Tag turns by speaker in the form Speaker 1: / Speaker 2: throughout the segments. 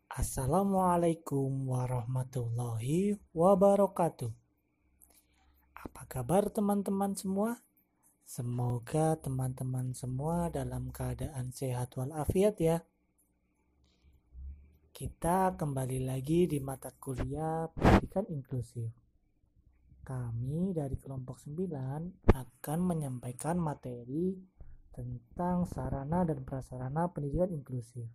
Speaker 1: Assalamualaikum warahmatullahi wabarakatuh. Apa kabar teman-teman semua? Semoga teman-teman semua dalam keadaan sehat walafiat ya. Kita kembali lagi di mata kuliah pendidikan inklusif. Kami dari kelompok 9 akan menyampaikan materi tentang sarana dan prasarana pendidikan inklusif.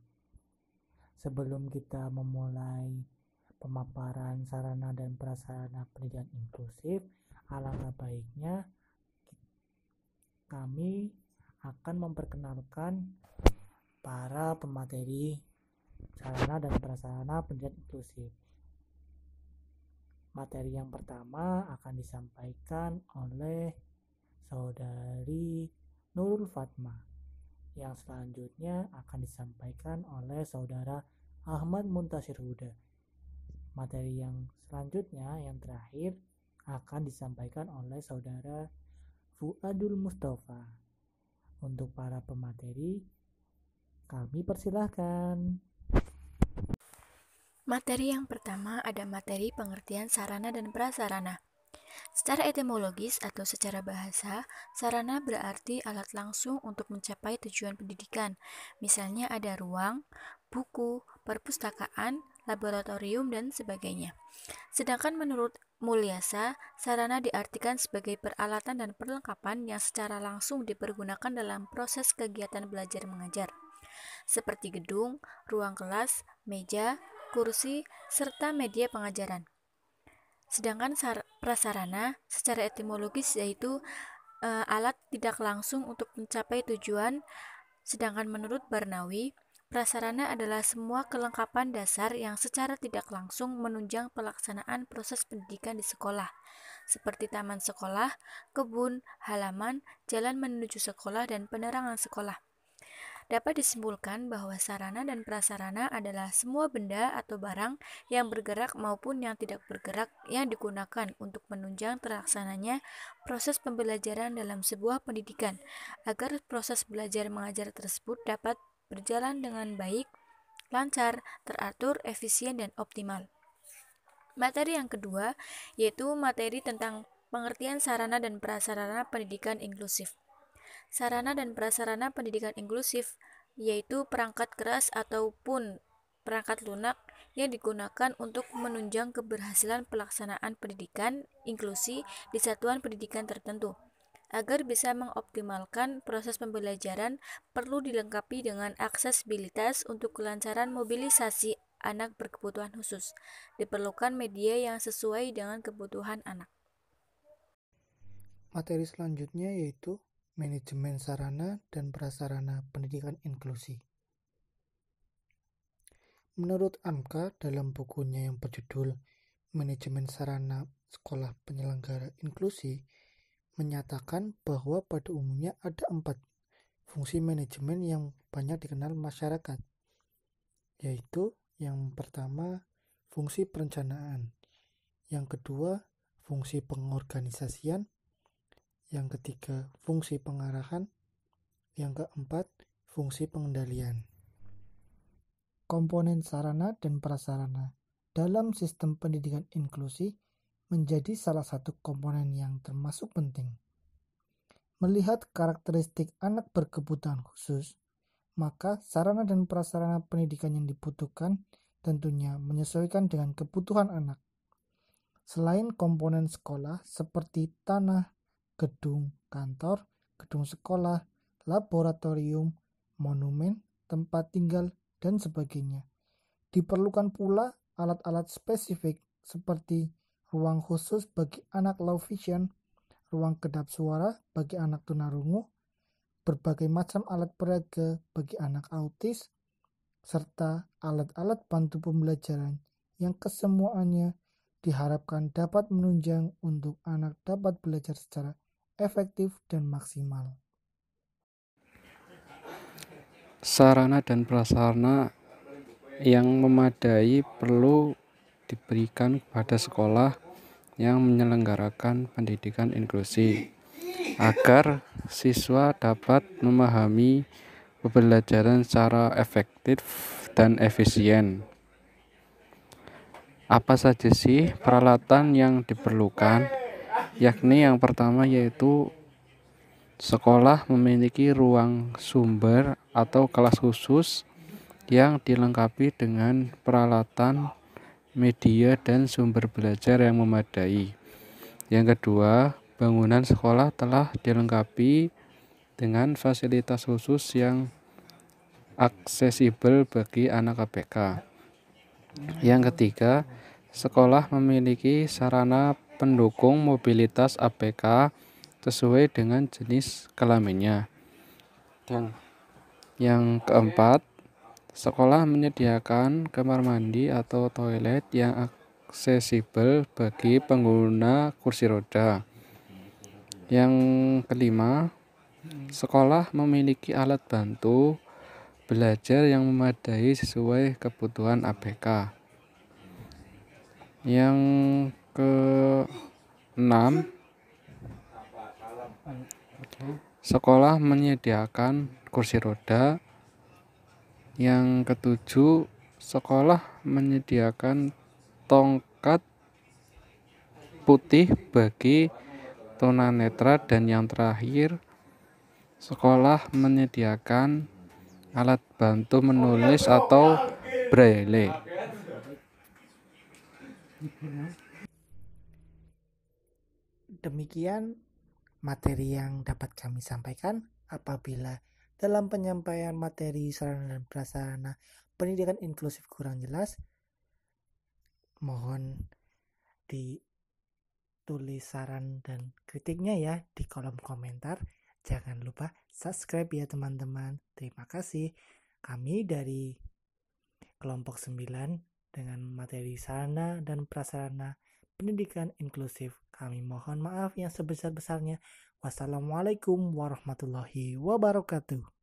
Speaker 1: Sebelum kita memulai pemaparan sarana dan prasarana pendidikan inklusif, alangkah baiknya kami akan memperkenalkan para pemateri sarana dan prasarana pendidikan inklusif. Materi yang pertama akan disampaikan oleh Saudari Nurul Fatma. Yang selanjutnya akan disampaikan oleh Saudara Ahmad Muntasir Huda. Materi yang selanjutnya, yang terakhir, akan disampaikan oleh Saudara Fuadul Mustafa. Untuk para pemateri, kami persilahkan.
Speaker 2: Materi yang pertama ada materi pengertian sarana dan prasarana. Secara etimologis atau secara bahasa, sarana berarti alat langsung untuk mencapai tujuan pendidikan. Misalnya ada ruang, buku, perpustakaan, laboratorium, dan sebagainya. Sedangkan menurut Mulyasa, sarana diartikan sebagai peralatan dan perlengkapan yang secara langsung dipergunakan dalam proses kegiatan belajar mengajar, seperti gedung, ruang kelas, meja, kursi, serta media pengajaran. Sedangkan prasarana secara etimologis yaitu alat tidak langsung untuk mencapai tujuan. Sedangkan menurut Barnawi, prasarana adalah semua kelengkapan dasar yang secara tidak langsung menunjang pelaksanaan proses pendidikan di sekolah, seperti taman sekolah, kebun, halaman, jalan menuju sekolah, dan penerangan sekolah. Dapat disimpulkan bahwa sarana dan prasarana adalah semua benda atau barang yang bergerak maupun yang tidak bergerak yang digunakan untuk menunjang terlaksananya proses pembelajaran dalam sebuah pendidikan, agar proses belajar mengajar tersebut dapat berjalan dengan baik, lancar, teratur, efisien, dan optimal. Materi yang kedua yaitu materi tentang pengertian sarana dan prasarana pendidikan inklusif. Sarana dan prasarana pendidikan inklusif yaitu perangkat keras ataupun perangkat lunak yang digunakan untuk menunjang keberhasilan pelaksanaan pendidikan inklusi di satuan pendidikan tertentu. Agar bisa mengoptimalkan proses pembelajaran, perlu dilengkapi dengan aksesibilitas untuk kelancaran mobilisasi anak berkebutuhan khusus. Diperlukan media yang sesuai dengan kebutuhan anak.
Speaker 1: Materi selanjutnya yaitu manajemen sarana dan prasarana pendidikan inklusi. Menurut AMKA dalam bukunya yang berjudul Manajemen Sarana Sekolah Penyelenggara Inklusi, menyatakan bahwa pada umumnya ada 4 fungsi manajemen yang banyak dikenal masyarakat, yaitu yang pertama fungsi perencanaan, yang kedua fungsi pengorganisasian, yang ketiga fungsi pengarahan, yang keempat fungsi pengendalian. Komponen sarana dan prasarana dalam sistem pendidikan inklusi menjadi salah satu komponen yang termasuk penting. Melihat karakteristik anak berkebutuhan khusus, maka sarana dan prasarana pendidikan yang dibutuhkan tentunya menyesuaikan dengan kebutuhan anak. Selain komponen sekolah seperti tanah, gedung kantor, gedung sekolah, laboratorium, monumen, tempat tinggal, dan sebagainya, diperlukan pula alat-alat spesifik seperti ruang khusus bagi anak low vision, ruang kedap suara bagi anak tunarungu, berbagai macam alat peraga bagi anak autis, serta alat-alat bantu pembelajaran yang kesemuanya diharapkan dapat menunjang untuk anak dapat belajar secara efektif dan maksimal.
Speaker 3: Sarana dan prasarana yang memadai perlu diberikan kepada sekolah yang menyelenggarakan pendidikan inklusi agar siswa dapat memahami pembelajaran secara efektif dan efisien. Apa saja sih peralatan yang diperlukan? Yakni yang pertama yaitu sekolah memiliki ruang sumber atau kelas khusus yang dilengkapi dengan peralatan, media, dan sumber belajar yang memadai. Yang kedua, bangunan sekolah telah dilengkapi dengan fasilitas khusus yang aksesibel bagi anak ABK. Yang ketiga, sekolah memiliki sarana pendukung mobilitas ABK sesuai dengan jenis kelaminnya. Dan yang keempat, sekolah menyediakan kamar mandi atau toilet yang aksesibel bagi pengguna kursi roda. Yang kelima, sekolah memiliki alat bantu belajar yang memadai sesuai kebutuhan ABK. Yang keenam, sekolah menyediakan kursi roda. Yang ketujuh, sekolah menyediakan tongkat putih bagi tunanetra. Dan yang terakhir, sekolah menyediakan alat bantu menulis atau braille.
Speaker 1: Demikian materi yang dapat kami sampaikan. Apabila dalam penyampaian materi sarana dan prasarana pendidikan inklusif kurang jelas, mohon ditulis saran dan kritiknya ya di kolom komentar. Jangan lupa subscribe ya teman-teman. Terima kasih. Kami dari kelompok 9 dengan materi sarana dan prasarana pendidikan inklusif. Kami mohon maaf yang sebesar-besarnya. Wassalamualaikum warahmatullahi wabarakatuh.